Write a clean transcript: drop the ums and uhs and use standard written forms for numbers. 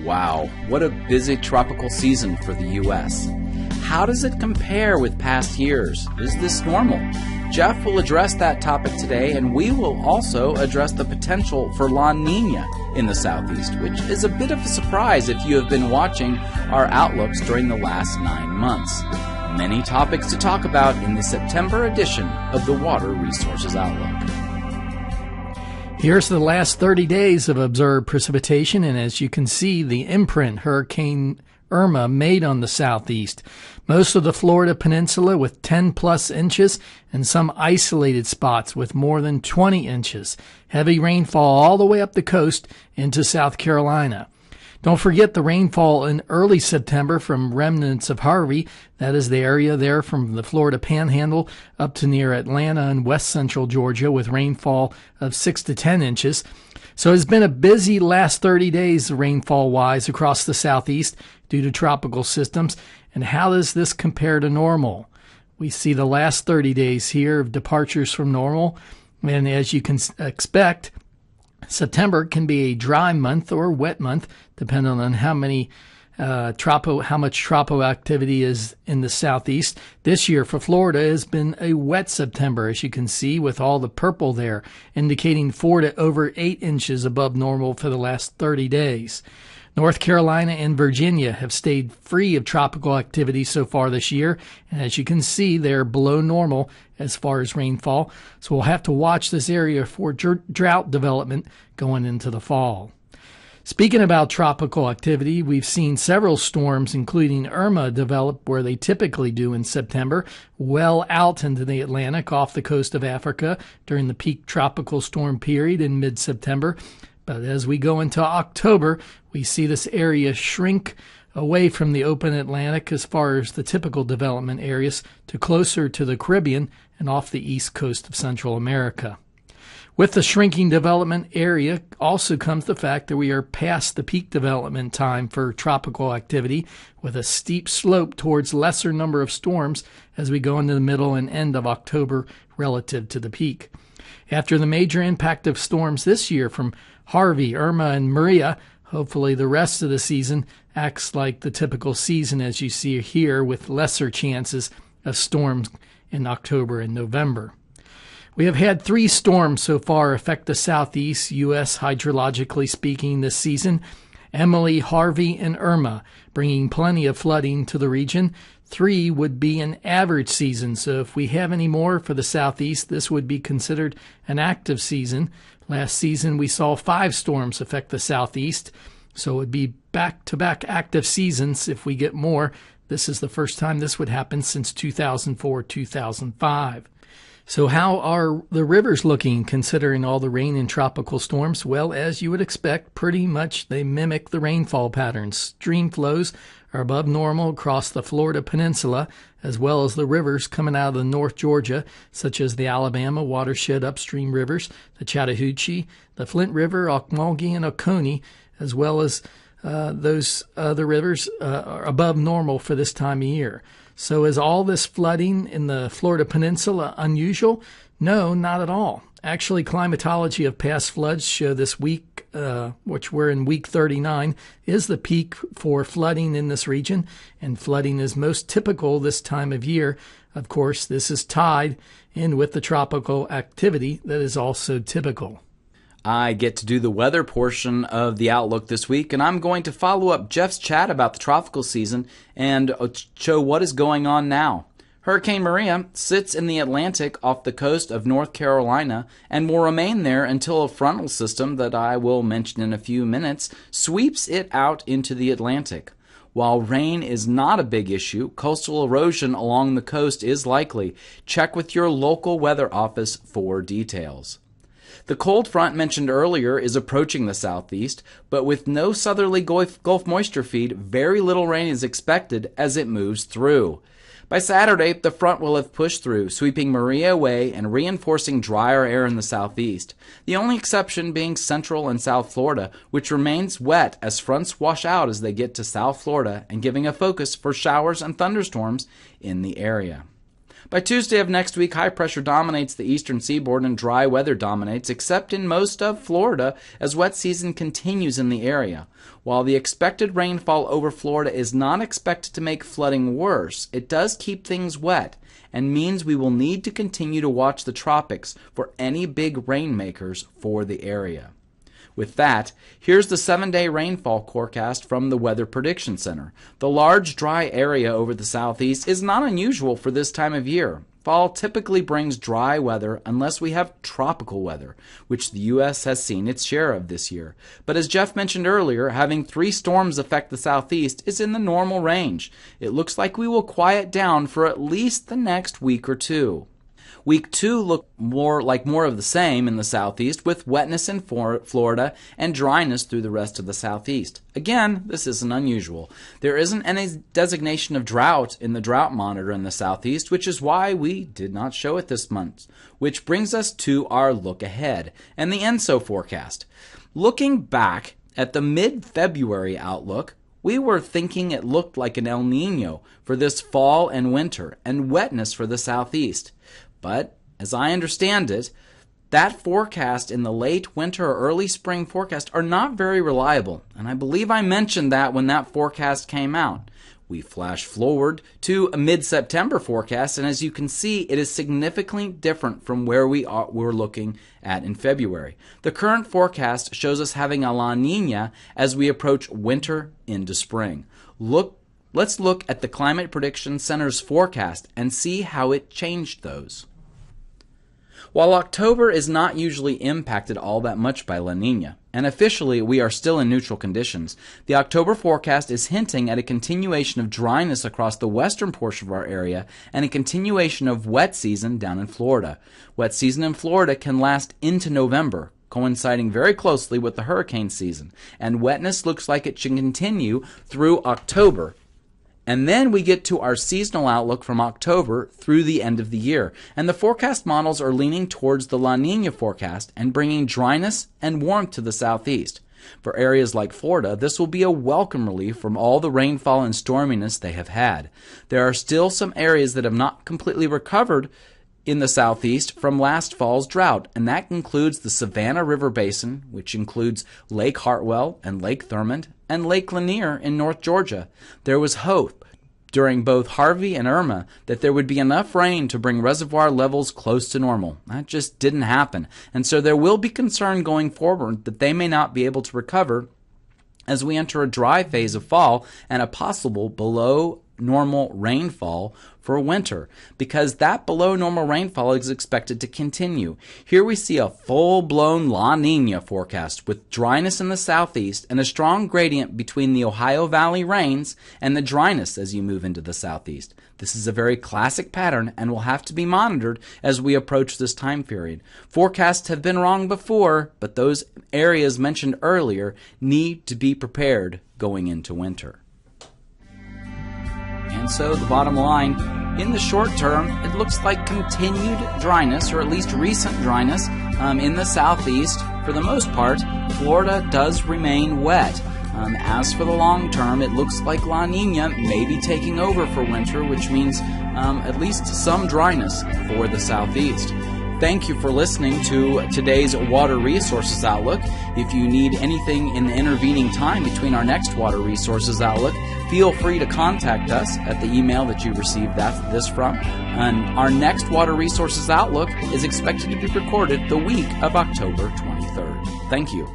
Wow, what a busy tropical season for the U.S. How does it compare with past years? Is this normal? Jeff will address that topic today, and we will also address the potential for La Nina in the Southeast, which is a bit of a surprise if you have been watching our outlooks during the last 9 months. Many topics to talk about in the September edition of the Water Resources Outlook. Here's the last 30 days of observed precipitation, and as you can see, the imprint Hurricane Irma made on the southeast. Most of the Florida peninsula with 10 plus inches and some isolated spots with more than 20 inches. Heavy rainfall all the way up the coast into South Carolina. Don't forget the rainfall in early September from remnants of Harvey. That is the area there from the Florida Panhandle up to near Atlanta and west central Georgia with rainfall of 6 to 10 inches. So it's been a busy last 30 days rainfall-wise across the southeast due to tropical systems. And how does this compare to normal? We see the last 30 days here of departures from normal. And as you can expect, September can be a dry month or wet month, depending on how much tropo activity is in the southeast. This year for Florida has been a wet September, as you can see, with all the purple there, indicating 4 to over 8 inches above normal for the last 30 days. North Carolina and Virginia have stayed free of tropical activity so far this year, and as you can see, they're below normal as far as rainfall, so we'll have to watch this area for drought development going into the fall. Speaking about tropical activity, we've seen several storms, including Irma, develop where they typically do in September, well out into the Atlantic off the coast of Africa during the peak tropical storm period in mid-September. But as we go into October, we see this area shrink away from the open Atlantic as far as the typical development areas to closer to the Caribbean and off the east coast of Central America. With the shrinking development area also comes the fact that we are past the peak development time for tropical activity, with a steep slope towards lesser number of storms as we go into the middle and end of October relative to the peak. After the major impact of storms this year from Harvey, Irma, and Maria, hopefully the rest of the season acts like the typical season as you see here, with lesser chances of storms in October and November. We have had 3 storms so far affect the southeast U.S. hydrologically speaking this season: Emily, Harvey, and Irma, bringing plenty of flooding to the region. 3 would be an average season, so if we have any more for the southeast, this would be considered an active season. Last season, we saw 5 storms affect the southeast, so it would be back-to-back active seasons if we get more. This is the first time this would happen since 2004-2005. So how are the rivers looking considering all the rain and tropical storms? Well, as you would expect, pretty much they mimic the rainfall patterns. Stream flows are above normal across the Florida peninsula, as well as the rivers coming out of the North Georgia, such as the Alabama watershed upstream rivers, the Chattahoochee, the Flint River, Ocmulgee, and Oconee, as well as those other rivers are above normal for this time of year. So is all this flooding in the Florida peninsula unusual? No, not at all. Actually, climatology of past floods show this week, which we're in week 39, is the peak for flooding in this region, and flooding is most typical this time of year. Of course, this is tied in with the tropical activity that is also typical. I get to do the weather portion of the Outlook this week, and I'm going to follow up Jeff's chat about the tropical season and show what is going on now. Hurricane Maria sits in the Atlantic off the coast of North Carolina and will remain there until a frontal system that I will mention in a few minutes sweeps it out into the Atlantic. While rain is not a big issue, coastal erosion along the coast is likely. Check with your local weather office for details. The cold front mentioned earlier is approaching the southeast, but with no southerly Gulf moisture feed, very little rain is expected as it moves through. By Saturday, the front will have pushed through, sweeping Maria away and reinforcing drier air in the southeast, the only exception being central and South Florida, which remains wet as fronts wash out as they get to South Florida and giving a focus for showers and thunderstorms in the area. By Tuesday of next week, high pressure dominates the eastern seaboard and dry weather dominates, except in most of Florida, as wet season continues in the area. While the expected rainfall over Florida is not expected to make flooding worse, it does keep things wet and means we will need to continue to watch the tropics for any big rainmakers for the area. With that, here's the 7-day rainfall forecast from the Weather Prediction Center. The large dry area over the southeast is not unusual for this time of year. Fall typically brings dry weather unless we have tropical weather, which the U.S. has seen its share of this year. But as Jeff mentioned earlier, having 3 storms affect the southeast is in the normal range. It looks like we will quiet down for at least the next week or two. Week 2 looked more of the same in the southeast, with wetness in Florida and dryness through the rest of the southeast. Again, this isn't unusual. There isn't any designation of drought in the drought monitor in the southeast, which is why we did not show it this month. Which brings us to our look ahead and the ENSO forecast. Looking back at the mid-February outlook, we were thinking it looked like an El Niño for this fall and winter, and wetness for the southeast. But, as I understand it, that forecast in the late winter or early spring forecast are not very reliable, and I believe I mentioned that when that forecast came out. We flash forward to a mid-September forecast, and as you can see, it is significantly different from where we're looking at in February. The current forecast shows us having a La Niña as we approach winter into spring. Let's look at the Climate Prediction Center's forecast and see how it changed those. While October is not usually impacted all that much by La Niña, and officially we are still in neutral conditions, the October forecast is hinting at a continuation of dryness across the western portion of our area and a continuation of wet season down in Florida. Wet season in Florida can last into November, coinciding very closely with the hurricane season, and wetness looks like it should continue through October. And then we get to our seasonal outlook from October through the end of the year. And the forecast models are leaning towards the La Niña forecast and bringing dryness and warmth to the southeast. For areas like Florida, this will be a welcome relief from all the rainfall and storminess they have had. There are still some areas that have not completely recovered in the southeast from last fall's drought, and that includes the Savannah River Basin, which includes Lake Hartwell and Lake Thurmond, and Lake Lanier in North Georgia. There was hope during both Harvey and Irma that there would be enough rain to bring reservoir levels close to normal. That just didn't happen, and so there will be concern going forward that they may not be able to recover as we enter a dry phase of fall and a possible below normal rainfall for winter, because that below normal rainfall is expected to continue. Here we see a full-blown La Niña forecast with dryness in the southeast and a strong gradient between the Ohio Valley rains and the dryness as you move into the southeast. This is a very classic pattern and will have to be monitored as we approach this time period. Forecasts have been wrong before, but those areas mentioned earlier need to be prepared going into winter. And so the bottom line, in the short term, it looks like continued dryness, or at least recent dryness, in the southeast. For the most part, Florida does remain wet. As for the long term, it looks like La Niña may be taking over for winter, which means at least some dryness for the southeast. Thank you for listening to today's Water Resources Outlook. If you need anything in the intervening time between our next Water Resources Outlook, feel free to contact us at the email that you received this from. And our next Water Resources Outlook is expected to be recorded the week of October 23rd. Thank you.